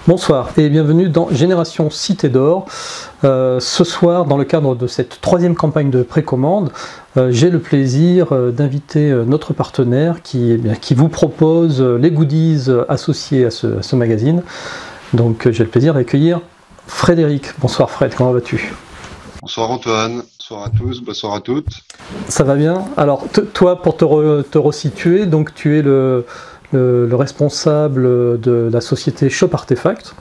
Bonsoir et bienvenue dans Génération Cité d'Or. Ce soir, dans le cadre de cette troisième campagne de précommande, j'ai le plaisir d'inviter notre partenaire qui vous propose les goodies associés à ce magazine. Donc j'ai le plaisir d'accueillir Frédéric. Bonsoir Fred, comment vas-tu? Bonsoir Antoine, bonsoir à tous, bonsoir à toutes. Ça va bien. Alors toi, pour te resituer, donc tu es le responsable de la société Shop Artefact,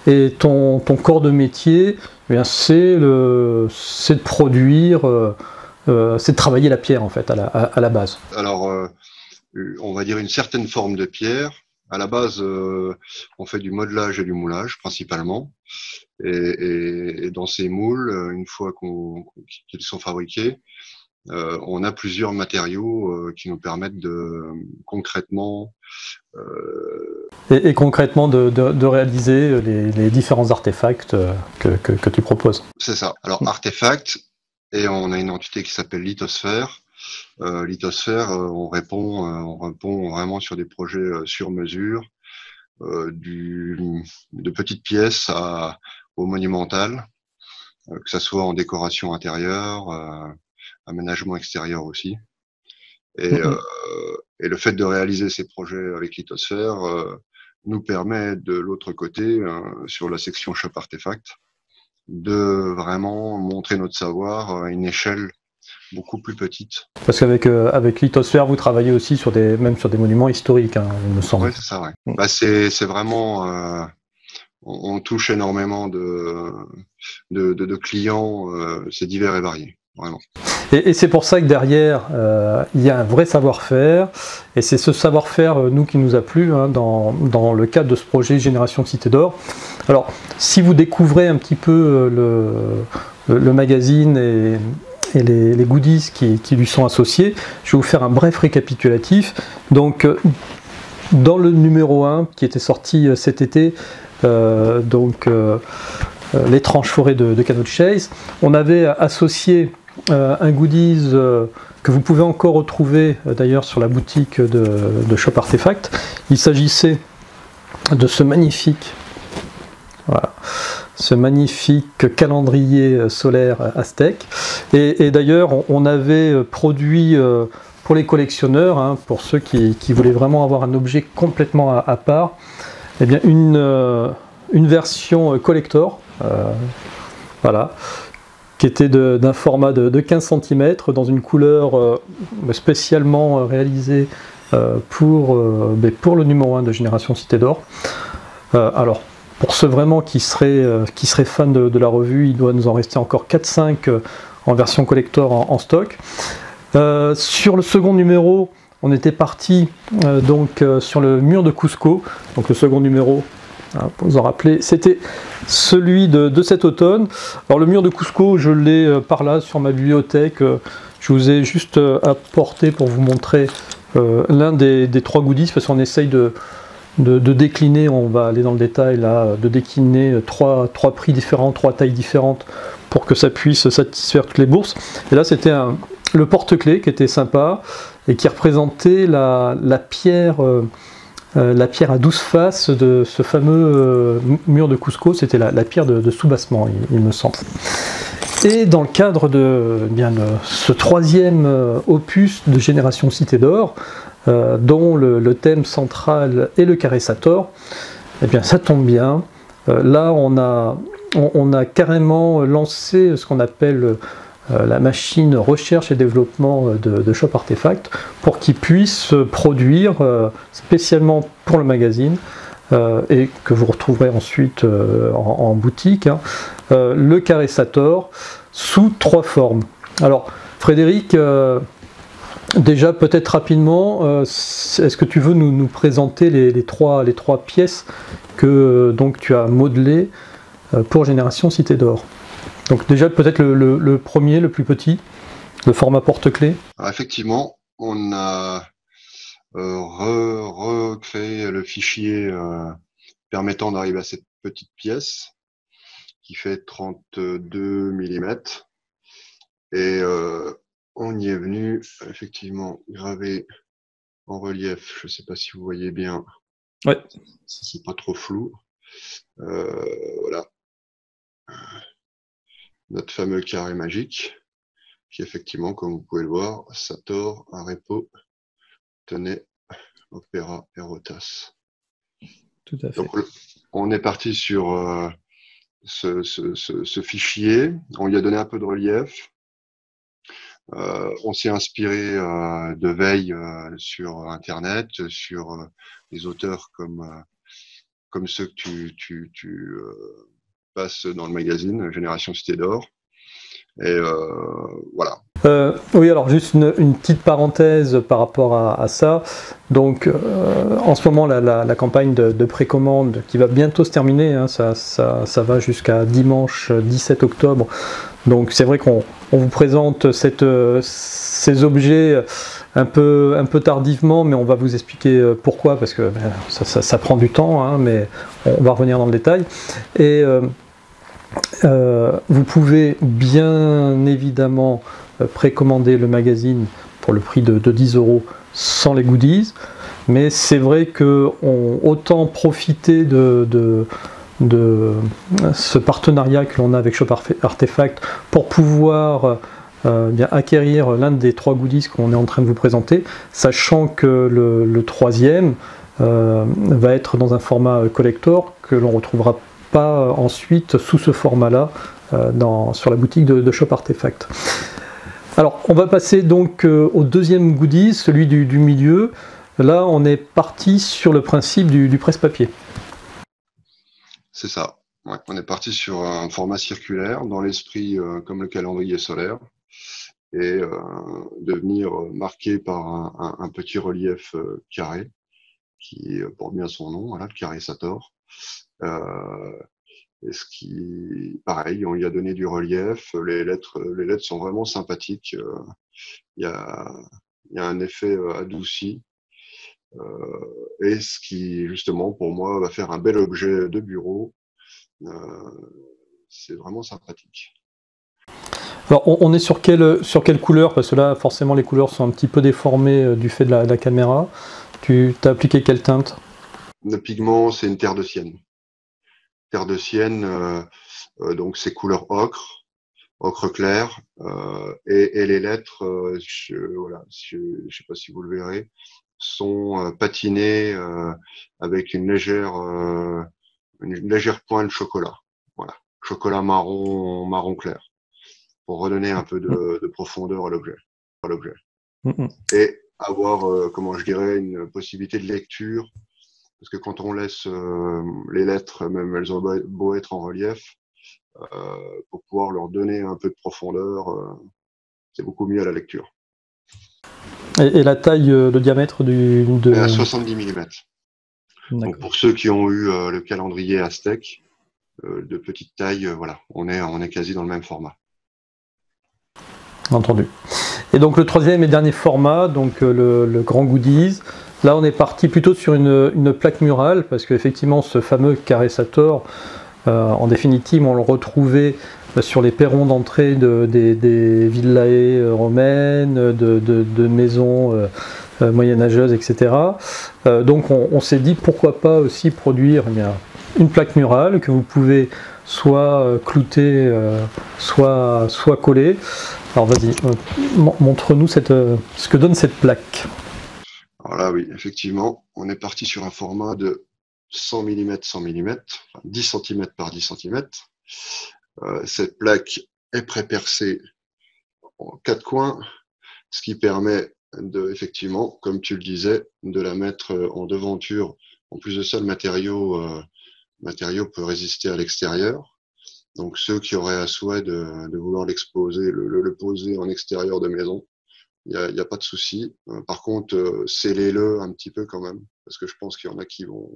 et ton corps de métier, c'est de produire, c'est de travailler la pierre en fait à la base. Alors, on va dire une certaine forme de pierre. À la base, on fait du modelage et du moulage principalement. Et dans ces moules, une fois qu'ils sont fabriqués, on a plusieurs matériaux qui nous permettent de concrètement concrètement de réaliser les différents artefacts que tu proposes. C'est ça. Alors artefact, et on a une entité qui s'appelle Lithosphère. Lithosphère, on répond vraiment sur des projets sur mesure, de petites pièces au monumental, que ça soit en décoration intérieure, aménagement extérieur aussi. Et le fait de réaliser ces projets avec Lithosphère nous permet de l'autre côté, sur la section Shop Artefact, de vraiment montrer notre savoir à une échelle beaucoup plus petite. Parce qu'avec Lithosphère, vous travaillez aussi même sur des monuments historiques, hein, il me semble. Oui, c'est ça, ouais. Bah, c'est vraiment, on touche énormément de clients, c'est divers et varié, vraiment. Et c'est pour ça que derrière, il y a un vrai savoir-faire, et c'est ce savoir-faire, nous, qui nous a plu dans le cadre de ce projet Génération Cité d'Or. Alors, si vous découvrez un petit peu le magazine et les goodies qui lui sont associés, je vais vous faire un bref récapitulatif. Donc, dans le numéro 1 qui était sorti cet été, l'étrange forêt de Canot Chase, on avait associé un goodies que vous pouvez encore retrouver d'ailleurs sur la boutique de Shop Artefact. Il s'agissait de ce magnifique calendrier solaire aztèque. Et d'ailleurs, on avait produit pour les collectionneurs, pour ceux qui voulaient vraiment avoir un objet complètement à part, eh bien une version collector, qui était d'un format de 15 cm, dans une couleur spécialement réalisée pour le numéro 1 de Génération Cité d'Or. Alors, pour ceux vraiment qui seraient fans de la revue, il doit nous en rester encore 4-5 en version collector en stock. Sur le second numéro, on était parti sur le mur de Cusco. Donc le second numéro, pour vous en rappeler, c'était celui de cet automne. Alors le mur de Cusco, je l'ai par là sur ma bibliothèque. Je vous ai juste apporté pour vous montrer l'un des trois goodies, parce qu'on essaye de décliner, on va aller dans le détail là, de décliner trois prix différents, trois tailles différentes pour que ça puisse satisfaire toutes les bourses. Et là c'était le porte-clés qui était sympa et qui représentait la pierre à 12 faces de ce fameux mur de Cusco. C'était la pierre de soubassement, il me semble. Et dans le cadre de ce troisième opus de Génération Cité d'Or, dont le thème central est le carré Sator, eh bien ça tombe bien. Là on a carrément lancé ce qu'on appelle la machine recherche et développement de Shop Artefact pour qu'ils puissent produire spécialement pour le magazine et que vous retrouverez ensuite en boutique, le carré Sator sous 3 formes. Alors Frédéric, déjà peut-être rapidement, est-ce que tu veux nous présenter les trois pièces que tu as modelées pour Génération Cité d'Or? Donc déjà peut-être le premier, le plus petit, le format porte-clés. Effectivement, on a recréé le fichier permettant d'arriver à cette petite pièce qui fait 32 mm. Et on y est venu effectivement graver en relief. Je ne sais pas si vous voyez bien. Ouais. Si c'est pas trop flou. Voilà, notre fameux carré magique, qui effectivement, comme vous pouvez le voir, Sator, Arepo, Tenez, Opéra et Rotas. Tout à fait. Donc, on est parti sur ce fichier, on lui a donné un peu de relief. On s'est inspiré de veille sur Internet, sur des auteurs comme ceux que tu passes dans le magazine Génération Cité d'Or. Et voilà. Oui, alors juste une petite parenthèse par rapport à ça. Donc, en ce moment, la campagne de précommande qui va bientôt se terminer, hein, ça va jusqu'à dimanche 17 octobre. Donc, c'est vrai qu'on vous présente ces objets un peu tardivement, mais on va vous expliquer pourquoi, parce que ça prend du temps, hein, mais on va revenir dans le détail. Et vous pouvez bien évidemment précommander le magazine pour le prix de 10 € sans les goodies, mais c'est vrai que autant profiter de ce partenariat que l'on a avec Shop Artefact pour pouvoir bien acquérir l'un des 3 goodies qu'on est en train de vous présenter, sachant que le troisième va être dans un format collector que l'on retrouvera pas ensuite sous ce format-là sur la boutique de Shop Artefact. Alors, on va passer donc au deuxième goodie, celui du milieu. Là, on est parti sur le principe du presse-papier. C'est ça. Ouais, on est parti sur un format circulaire, dans l'esprit comme le calendrier solaire, et de venir marqué par un petit relief carré, qui porte bien son nom, voilà, le carré Sator. Et ce qui, pareil, on lui a donné du relief. Les lettres sont vraiment sympathiques. Il y a un effet adouci. Et ce qui, justement, pour moi, va faire un bel objet de bureau. C'est vraiment sympathique. Alors, on est sur quelle couleur? Parce que là, forcément, les couleurs sont un petit peu déformées du fait de la caméra. Tu as appliqué quelle teinte? Le pigment, c'est une terre de sienne. Terre de sienne, donc c'est couleur ocre clair, et les lettres, voilà, je sais pas si vous le verrez, sont patinées avec une légère pointe de chocolat, voilà, chocolat marron clair, pour redonner un peu de profondeur à l'objet, et avoir, comment je dirais, une possibilité de lecture. Parce que quand on laisse les lettres, même elles ont beau être en relief, pour pouvoir leur donner un peu de profondeur, c'est beaucoup mieux à la lecture. Et la taille, le diamètre À 70 mm. Donc pour ceux qui ont eu le calendrier Aztec, de petite taille, voilà, on est quasi dans le même format. Entendu. Et donc le troisième et dernier format, donc le grand goodies. Là, on est parti plutôt sur une plaque murale, parce qu'effectivement, ce fameux carré Sator, en définitive, on le retrouvait sur les perrons d'entrée des villae romaines, de maisons moyenâgeuses, etc. Donc, on s'est dit, pourquoi pas aussi produire une plaque murale que vous pouvez soit clouter, soit coller. Alors, vas-y, montre-nous ce que donne cette plaque. Alors là, oui, effectivement, on est parti sur un format de 100 mm 100 mm, enfin 10 cm par 10 cm. Cette plaque est pré-percée en 4 coins, ce qui permet effectivement, comme tu le disais, de la mettre en devanture. En plus de ça, le matériau peut résister à l'extérieur. Donc ceux qui auraient à souhait de vouloir l'exposer, le poser en extérieur de maison, il n'y a pas de souci. Par contre, scellez-le un petit peu quand même, parce que je pense qu'il y en a qui vont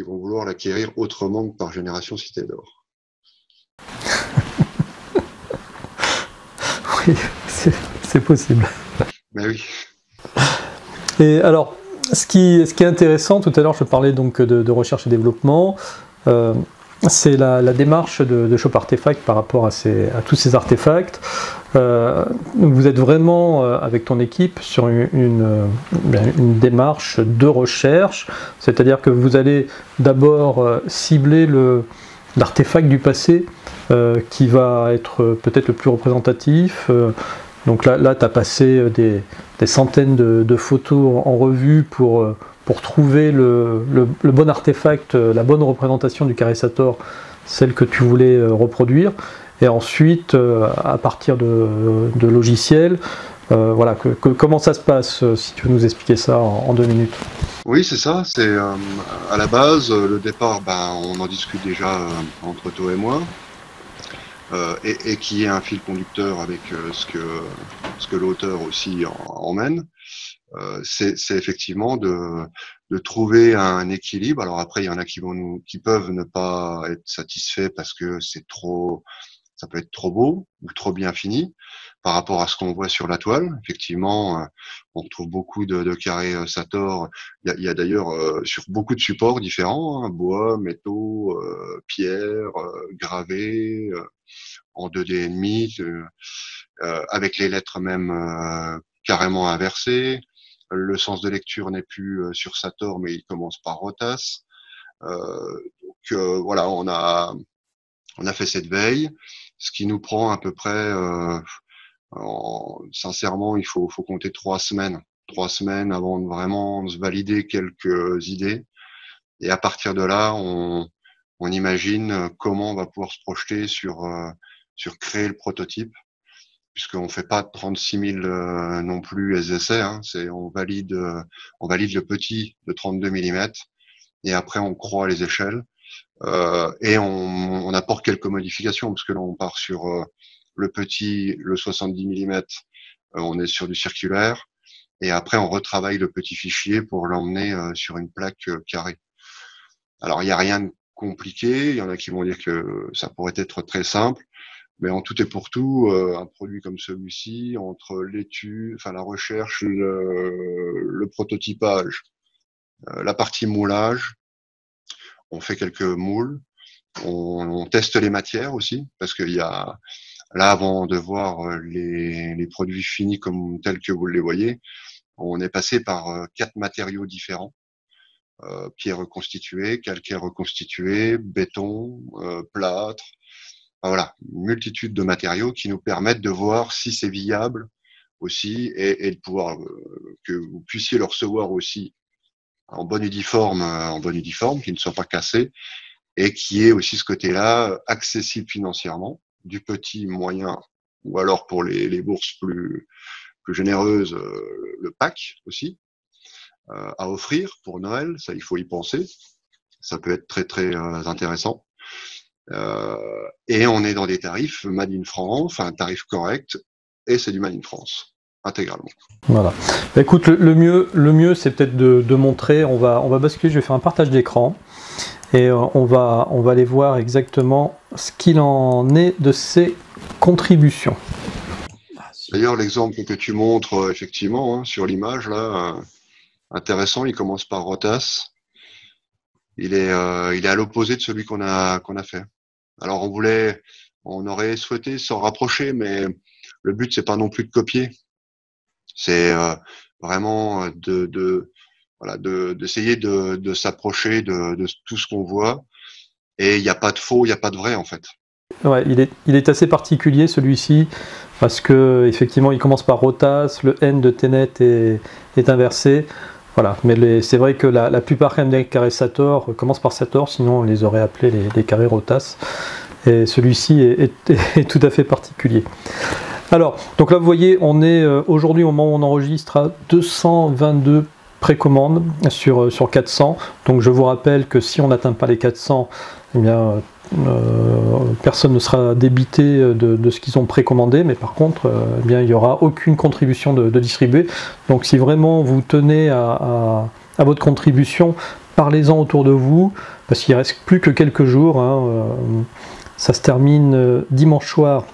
vouloir l'acquérir autrement que par Génération Cité d'Or. Oui, c'est possible. Mais oui. Et alors, ce qui est intéressant, tout à l'heure je parlais donc de recherche et développement. c'est la démarche de Shop Artefact par rapport à tous ces artefacts. Vous êtes vraiment, avec ton équipe, sur une démarche de recherche, c'est-à-dire que vous allez d'abord cibler l'artefact du passé qui va être peut-être le plus représentatif. Donc là tu as passé des centaines de photos en revue pour trouver le bon artefact, la bonne représentation du Caressator, celle que tu voulais reproduire. Et ensuite, à partir de logiciels, voilà, comment ça se passe, si tu veux nous expliquer ça en 2 minutes. Oui, c'est ça. C'est à la base, le départ, on en discute déjà entre toi et moi, et qui est un fil conducteur avec ce que l'auteur aussi emmène. C'est effectivement de trouver un équilibre. Alors après, il y en a qui peuvent ne pas être satisfaits parce que ça peut être trop beau ou trop bien fini par rapport à ce qu'on voit sur la toile. Effectivement, on retrouve beaucoup de carrés Sator. Il y a d'ailleurs sur beaucoup de supports différents, hein, bois, métaux, pierre, gravés, en 2D&demi, avec les lettres même carrément inversées. Le sens de lecture n'est plus sur Sator, mais il commence par Rotas. Voilà, on a fait cette veille, ce qui nous prend à peu près, sincèrement, il faut compter 3 semaines. 3 semaines avant de vraiment se valider quelques idées. Et à partir de là, on imagine comment on va pouvoir se projeter sur créer le prototype, puisqu'on fait pas 36 000 non plus essais, hein. On valide le petit de 32 mm et après on croit les échelles et on apporte quelques modifications, parce que là on part sur le petit, le 70 mm, on est sur du circulaire, et après on retravaille le petit fichier pour l'emmener sur une plaque carrée. Alors il n'y a rien de compliqué, il y en a qui vont dire que ça pourrait être très simple. Mais en tout et pour tout, un produit comme celui-ci, entre l'étude, enfin la recherche, le prototypage, la partie moulage, on fait quelques moules, on teste les matières aussi, parce qu'il y a là, avant de voir les produits finis comme tels que vous les voyez, on est passé par 4 matériaux différents. Pierre reconstituée, calcaire reconstitué, béton, plâtre. Voilà, une multitude de matériaux qui nous permettent de voir si c'est viable aussi, et de pouvoir que vous puissiez le recevoir aussi en bon uniforme, qui ne soit pas cassé, et qui est aussi ce côté-là accessible financièrement, du petit, moyen, ou alors pour les bourses plus généreuses, le pack aussi à offrir pour Noël. Ça, il faut y penser. Ça peut être très très intéressant. Et on est dans des tarifs Made in France, enfin un tarif correct, et c'est du Made in France intégralement. Voilà. Bah, écoute, le mieux c'est peut-être de montrer. On va basculer. Je vais faire un partage d'écran et on va aller voir exactement ce qu'il en est de ces contributions. D'ailleurs, l'exemple que tu montres effectivement hein, sur l'image là, intéressant. Il commence par Rotas. Il est à l'opposé de celui qu'on a fait. Alors on aurait souhaité s'en rapprocher, mais le but c'est pas non plus de copier. C'est vraiment d'essayer de s'approcher de tout ce qu'on voit. Et il n'y a pas de faux, il n'y a pas de vrai en fait. Ouais, il est assez particulier celui-ci parce que effectivement il commence par Rotas, le N de Tenet est inversé. Voilà, mais c'est vrai que la plupart quand même des carrés Sator commencent par Sator, sinon on les aurait appelés les carrés Rotas. Et celui-ci est tout à fait particulier. Alors, donc là vous voyez, on est aujourd'hui au moment où on enregistre à 222 précommandes sur 400. Donc je vous rappelle que si on n'atteint pas les 400, eh bien personne ne sera débité de ce qu'ils ont précommandé, mais par contre eh bien, il n'y aura aucune contribution de distribuer. Donc si vraiment vous tenez à votre contribution, parlez-en autour de vous, parce qu'il ne reste plus que quelques jours, hein, ça se termine dimanche soir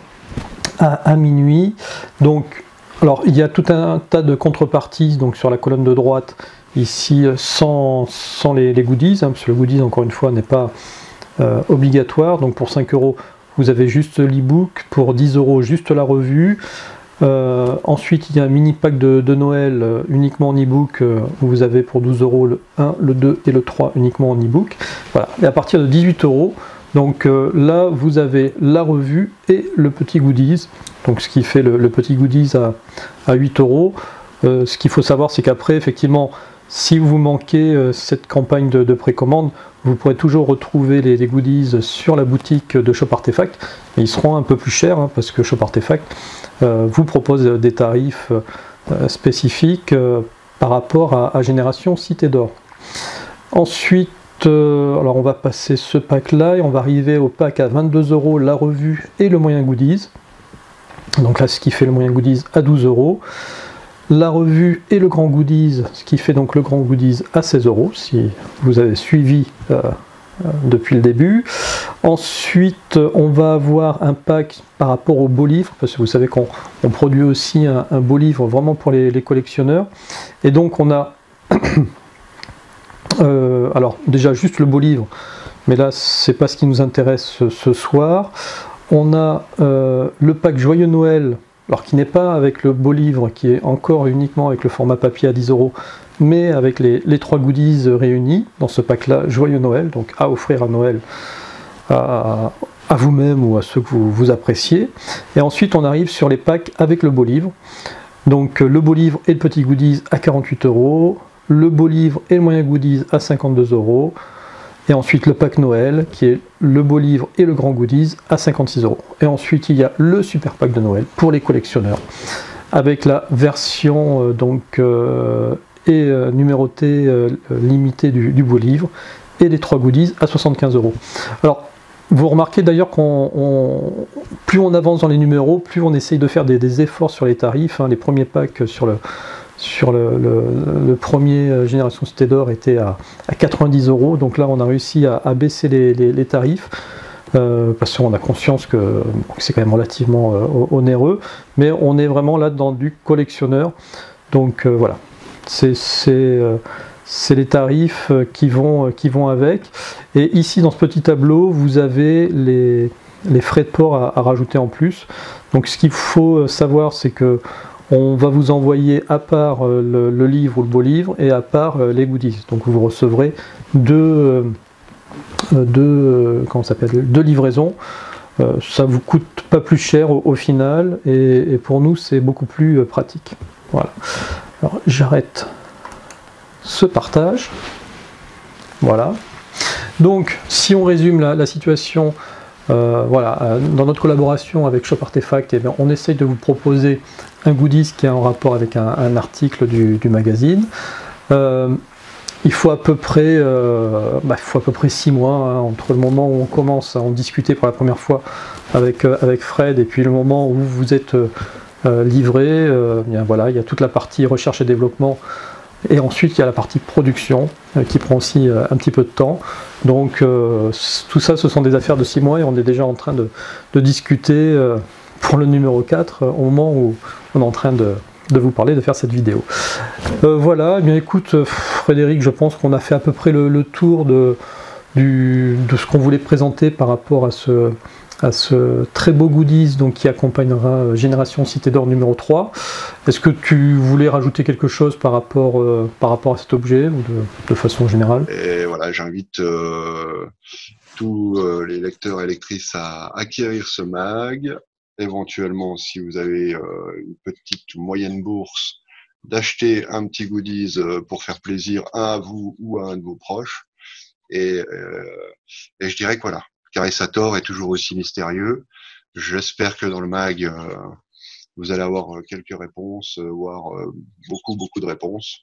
à minuit. Donc alors il y a tout un tas de contreparties donc sur la colonne de droite ici sans les goodies, hein, parce que le goodies encore une fois n'est pas obligatoire. Donc pour 5 €, vous avez juste l'e-book, pour 10 € juste la revue. Ensuite, il y a un mini pack de Noël uniquement en e-book, où vous avez pour 12 € le 1, le 2 et le 3 uniquement en e-book. Voilà. Et à partir de 18 €, donc là, vous avez la revue et le petit goodies. Donc ce qui fait le petit goodies à 8 €. Ce qu'il faut savoir, c'est qu'après, effectivement, si vous manquez cette campagne de précommande, vous pourrez toujours retrouver les goodies sur la boutique de Shop Artefact, mais ils seront un peu plus chers, hein, parce que Shop Artefact vous propose des tarifs spécifiques par rapport à Génération Cité d'Or. Ensuite, alors on va passer ce pack là et on va arriver au pack à 22 € la revue et le moyen goodies. Donc là, ce qui fait le moyen goodies à 12 €. La revue et le grand goodies, ce qui fait donc le grand goodies à 16 € si vous avez suivi depuis le début. Ensuite, on va avoir un pack par rapport au beau livre, parce que vous savez qu'on produit aussi un beau livre vraiment pour les collectionneurs. Et donc on a alors déjà juste le beau livre, mais là c'est pas ce qui nous intéresse ce soir. On a le pack Joyeux Noël, alors qui n'est pas avec le beau livre, qui est encore uniquement avec le format papier à 10 €, mais avec les 3 goodies réunis dans ce pack là Joyeux Noël, donc à offrir à Noël à vous-même ou à ceux que vous appréciez. Et ensuite on arrive sur les packs avec le beau livre, donc le beau livre et le petit goodies à 48 €, le beau livre et le moyen goodies à 52 €, et ensuite le pack Noël qui est le beau livre et le grand goodies à 56 €. Et ensuite il y a le super pack de Noël pour les collectionneurs avec la version numérotée limitée du beau livre et les 3 goodies à 75 €. Alors vous remarquez d'ailleurs plus on avance dans les numéros, plus on essaye de faire des efforts sur les tarifs, hein. Les premiers packs sur le premier Génération Cité d'Or était à 90 €, donc là on a réussi à baisser les tarifs, parce qu'on a conscience que c'est quand même relativement onéreux, mais on est vraiment là dans du collectionneur, donc voilà, c'est les tarifs qui vont avec. Et ici dans ce petit tableau vous avez les frais de port à rajouter en plus. Donc ce qu'il faut savoir, c'est que on va vous envoyer à part le livre ou le beau livre et à part les goodies. Donc vous recevrez deux livraisons. Ça vous coûte pas plus cher au final, et pour nous c'est beaucoup plus pratique. Voilà. Alors j'arrête ce partage. Voilà. Donc si on résume la situation, voilà, dans notre collaboration avec Shop Artefact, eh bien, on essaye de vous proposer un goodies qui est en rapport avec un article du magazine. Il faut à peu près 6 mois, hein, entre le moment où on commence à en discuter pour la première fois avec Fred et puis le moment où vous êtes livré. Bien, voilà, il y a toute la partie recherche et développement. Et ensuite, il y a la partie production qui prend aussi un petit peu de temps. Donc, tout ça, ce sont des affaires de 6 mois et on est déjà en train de discuter pour le numéro 4 au moment où on est en train de vous parler, de faire cette vidéo. Voilà, eh bien écoute, Frédéric, je pense qu'on a fait à peu près le tour de ce qu'on voulait présenter par rapport à ce très beau goodies donc, qui accompagnera Génération Cité d'Or numéro 3. Est-ce que tu voulais rajouter quelque chose par rapport à cet objet ou de façon générale? Et voilà, j'invite tous les lecteurs et lectrices à acquérir ce mag. Éventuellement, si vous avez une petite ou moyenne bourse, d'acheter un petit goodies pour faire plaisir à vous ou à un de vos proches. Et je dirais que voilà, Caressator est toujours aussi mystérieux. J'espère que dans le mag, vous allez avoir quelques réponses, voire beaucoup de réponses.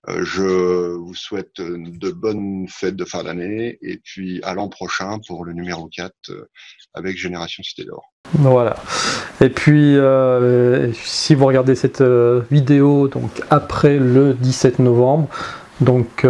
Je vous souhaite de bonnes fêtes de fin d'année et puis à l'an prochain pour le numéro 4 avec Génération Cité d'Or. Voilà. Et puis, si vous regardez cette vidéo donc après le 17 novembre, donc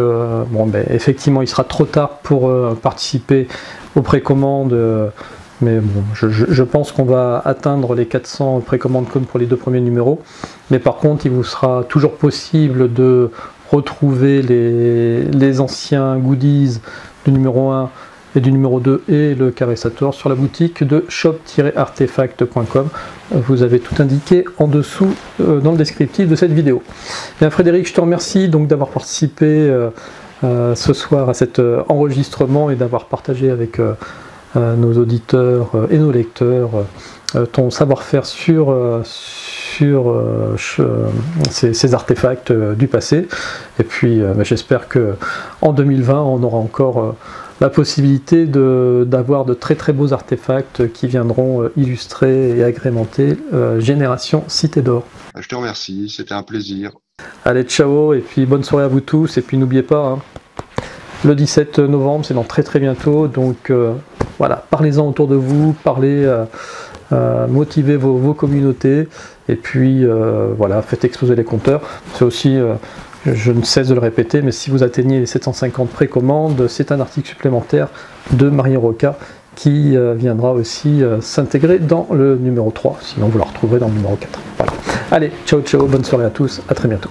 effectivement, il sera trop tard pour participer aux précommandes. Mais bon, je pense qu'on va atteindre les 400 précommandes comme pour les 2 premiers numéros. Mais par contre, il vous sera toujours possible de retrouver les anciens goodies du numéro 1 et du numéro 2 et le carré Sator sur la boutique de shop-artefact.com. Vous avez tout indiqué en dessous dans le descriptif de cette vidéo. Bien Frédéric, je te remercie donc d'avoir participé ce soir à cet enregistrement et d'avoir partagé avec nos auditeurs et nos lecteurs ton savoir-faire sur ces artefacts du passé. Et puis j'espère que en 2020 on aura encore la possibilité d'avoir de très très beaux artefacts qui viendront illustrer et agrémenter Génération Cité d'Or. Je te remercie, c'était un plaisir. Allez, ciao, et puis bonne soirée à vous tous, et puis n'oubliez pas, hein, le 17 novembre, c'est dans très très bientôt, donc voilà, parlez-en autour de vous, motivez vos communautés, et puis voilà, faites exploser les compteurs. C'est aussi, je ne cesse de le répéter, mais si vous atteignez les 750 précommandes, c'est un article supplémentaire de Marion Roca qui viendra aussi s'intégrer dans le numéro 3, sinon vous la retrouverez dans le numéro 4. Voilà. Allez, ciao ciao, bonne soirée à tous, à très bientôt.